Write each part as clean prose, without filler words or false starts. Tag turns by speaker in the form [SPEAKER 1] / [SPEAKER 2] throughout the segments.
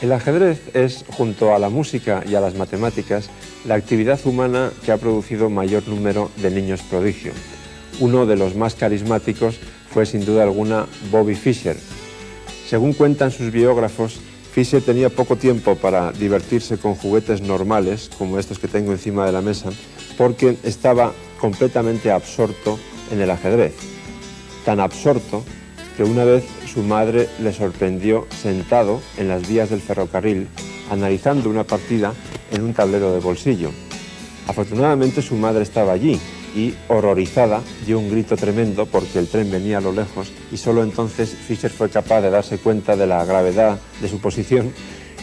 [SPEAKER 1] El ajedrez es, junto a la música y a las matemáticas, la actividad humana que ha producido mayor número de niños prodigio. Uno de los más carismáticos fue sin duda alguna Bobby Fischer. Según cuentan sus biógrafos, Fischer tenía poco tiempo para divertirse con juguetes normales, como estos que tengo encima de la mesa, porque estaba completamente absorto en el ajedrez. Tan absorto que una vez su madre le sorprendió sentado en las vías del ferrocarril, analizando una partida en un tablero de bolsillo. Afortunadamente su madre estaba allí y, horrorizada, dio un grito tremendo porque el tren venía a lo lejos y solo entonces Fischer fue capaz de darse cuenta de la gravedad de su posición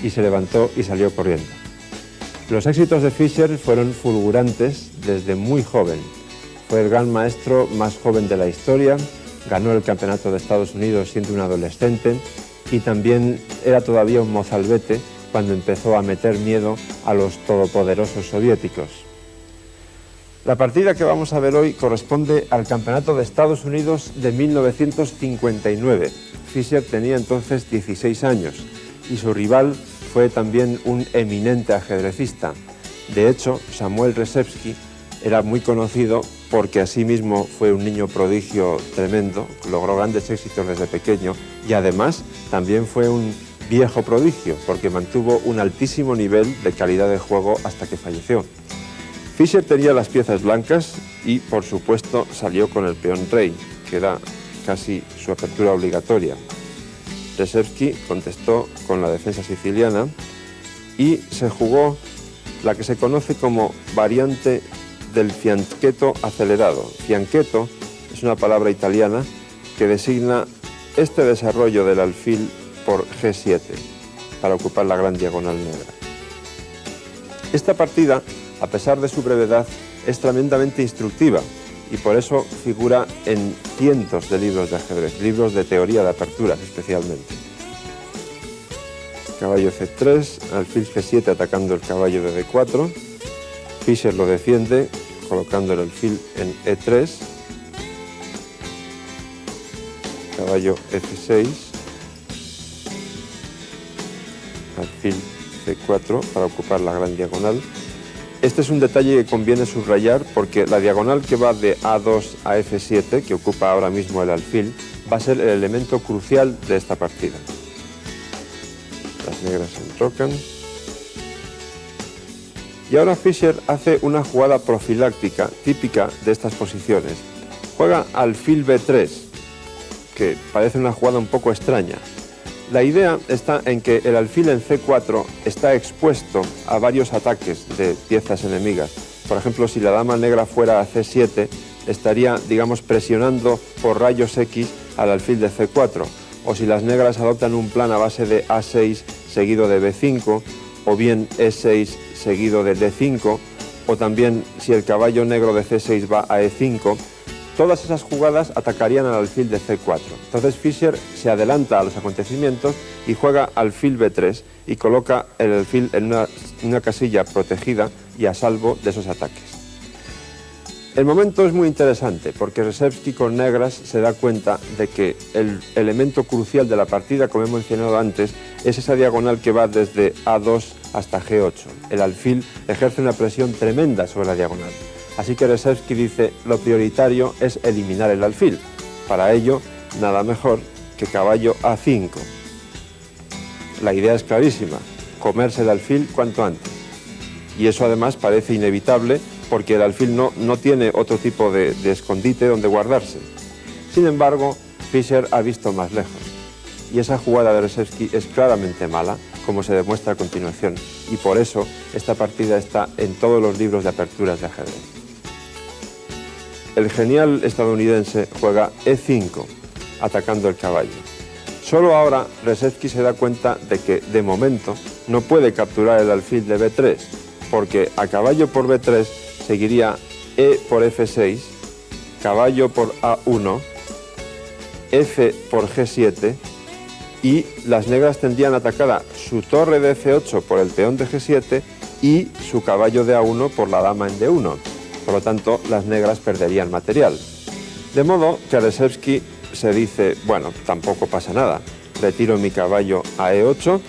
[SPEAKER 1] y se levantó y salió corriendo. Los éxitos de Fischer fueron fulgurantes desde muy joven. Fue el gran maestro más joven de la historia, ganó el campeonato de Estados Unidos siendo un adolescente y también era todavía un mozalbete cuando empezó a meter miedo a los todopoderosos soviéticos. La partida que vamos a ver hoy corresponde al campeonato de Estados Unidos de 1959. Fischer tenía entonces 16 años y su rival fue también un eminente ajedrecista. De hecho, Samuel Rzepski era muy conocido porque asimismo fue un niño prodigio tremendo, logró grandes éxitos desde pequeño y además también fue un viejo prodigio porque mantuvo un altísimo nivel de calidad de juego hasta que falleció. Fischer tenía las piezas blancas y, por supuesto, salió con el peón rey, que era casi su apertura obligatoria. Rzepski contestó con la defensa siciliana y se jugó la que se conoce como variante del fianchetto acelerado. Fianchetto es una palabra italiana que designa este desarrollo del alfil por G7 para ocupar la gran diagonal negra. Esta partida, a pesar de su brevedad, es tremendamente instructiva y por eso figura en cientos de libros de ajedrez, libros de teoría de aperturas especialmente. Caballo C3, alfil G7 atacando el caballo de D4, Fischer lo defiende colocando el alfil en E3, caballo F6, alfil C4 para ocupar la gran diagonal. Este es un detalle que conviene subrayar porque la diagonal que va de A2 a F7, que ocupa ahora mismo el alfil, va a ser el elemento crucial de esta partida. Las negras se entrocan. Y ahora Fischer hace una jugada profiláctica típica de estas posiciones. Juega alfil B3, que parece una jugada un poco extraña. La idea está en que el alfil en C4 está expuesto a varios ataques de piezas enemigas. Por ejemplo, si la dama negra fuera a C7, estaría, digamos, presionando por rayos X al alfil de C4. O si las negras adoptan un plan a base de A6 seguido de B5, o bien E6 seguido de D5, o también si el caballo negro de C6 va a E5, todas esas jugadas atacarían al alfil de C4. Entonces Fischer se adelanta a los acontecimientos y juega alfil B3 y coloca el alfil en una casilla protegida y a salvo de esos ataques. El momento es muy interesante porque Rzepski con negras se da cuenta de que el elemento crucial de la partida, como he mencionado antes, es esa diagonal que va desde A2 hasta G8. El alfil ejerce una presión tremenda sobre la diagonal. Así que Rzepski dice, lo prioritario es eliminar el alfil. Para ello, nada mejor que caballo A5. La idea es clarísima, comerse el alfil cuanto antes. Y eso además parece inevitable porque el alfil no tiene otro tipo de escondite donde guardarse. Sin embargo, Fischer ha visto más lejos. Y esa jugada de Rzepski es claramente mala, como se demuestra a continuación. Y por eso esta partida está en todos los libros de aperturas de ajedrez. El genial estadounidense juega E5, atacando el caballo. Solo ahora Rzepski se da cuenta de que, de momento, no puede capturar el alfil de B3, porque a caballo por B3 seguiría E por F6, caballo por A1, F por G7 y las negras tendrían atacada su torre de F8 por el peón de G7 y su caballo de A1 por la dama en D1. Por lo tanto, las negras perderían material. De modo que Rzepski se dice, bueno, tampoco pasa nada, retiro mi caballo a E8,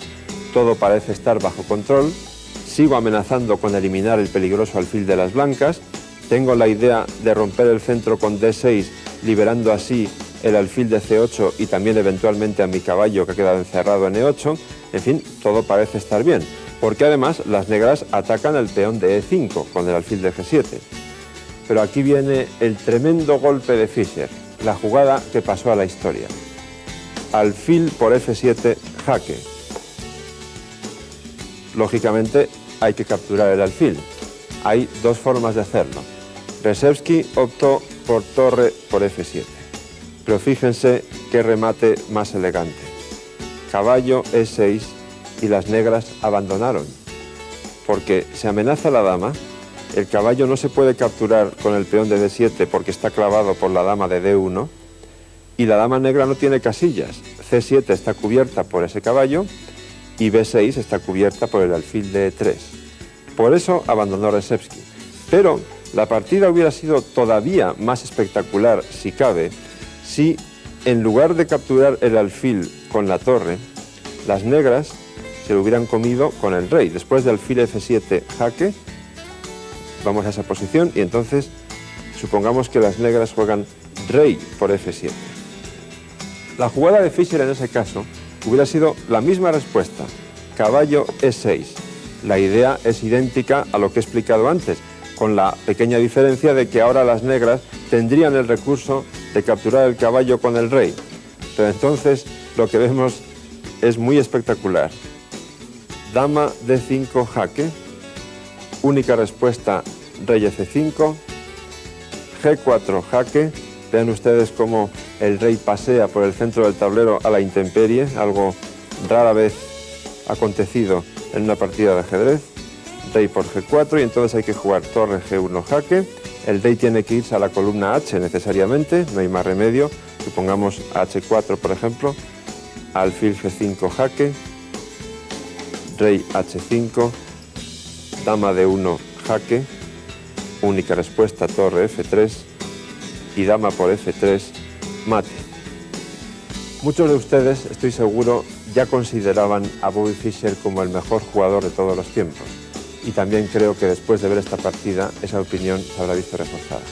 [SPEAKER 1] todo parece estar bajo control, sigo amenazando con eliminar el peligroso alfil de las blancas, tengo la idea de romper el centro con D6, liberando así el alfil de C8 y también eventualmente a mi caballo que ha quedado encerrado en E8, en fin, todo parece estar bien, porque además las negras atacan el peón de E5 con el alfil de G7. Pero aquí viene el tremendo golpe de Fischer, la jugada que pasó a la historia. Alfil por F7, jaque. Lógicamente hay que capturar el alfil. Hay dos formas de hacerlo. Rzepski optó por torre por F7. Pero fíjense qué remate más elegante. Caballo E6 y las negras abandonaron. Porque se amenaza la dama, el caballo no se puede capturar con el peón de D7 porque está clavado por la dama de D1 y la dama negra no tiene casillas. C7 está cubierta por ese caballo y B6 está cubierta por el alfil de E3. Por eso abandonó Rzepski. Pero la partida hubiera sido todavía más espectacular, si cabe, si en lugar de capturar el alfil con la torre, las negras se lo hubieran comido con el rey. Después de alfil F7 jaque, vamos a esa posición y entonces supongamos que las negras juegan rey por F7. La jugada de Fischer en ese caso hubiera sido la misma respuesta, caballo E6. La idea es idéntica a lo que he explicado antes, con la pequeña diferencia de que ahora las negras tendrían el recurso de capturar el caballo con el rey. Pero entonces lo que vemos es muy espectacular. Dama D5 jaque, única respuesta rey F5, G4 jaque. Vean ustedes cómo el rey pasea por el centro del tablero a la intemperie, algo rara vez acontecido en una partida de ajedrez. Rey por G4 y entonces hay que jugar torre G1 jaque. El rey tiene que irse a la columna H necesariamente, no hay más remedio. Supongamos H4 por ejemplo, alfil G5 jaque, rey H5, dama D1 jaque, única respuesta torre F3 y dama por F3 mate. Muchos de ustedes, estoy seguro, ya consideraban a Bobby Fischer como el mejor jugador de todos los tiempos. Y también creo que después de ver esta partida, esa opinión se habrá visto reforzada.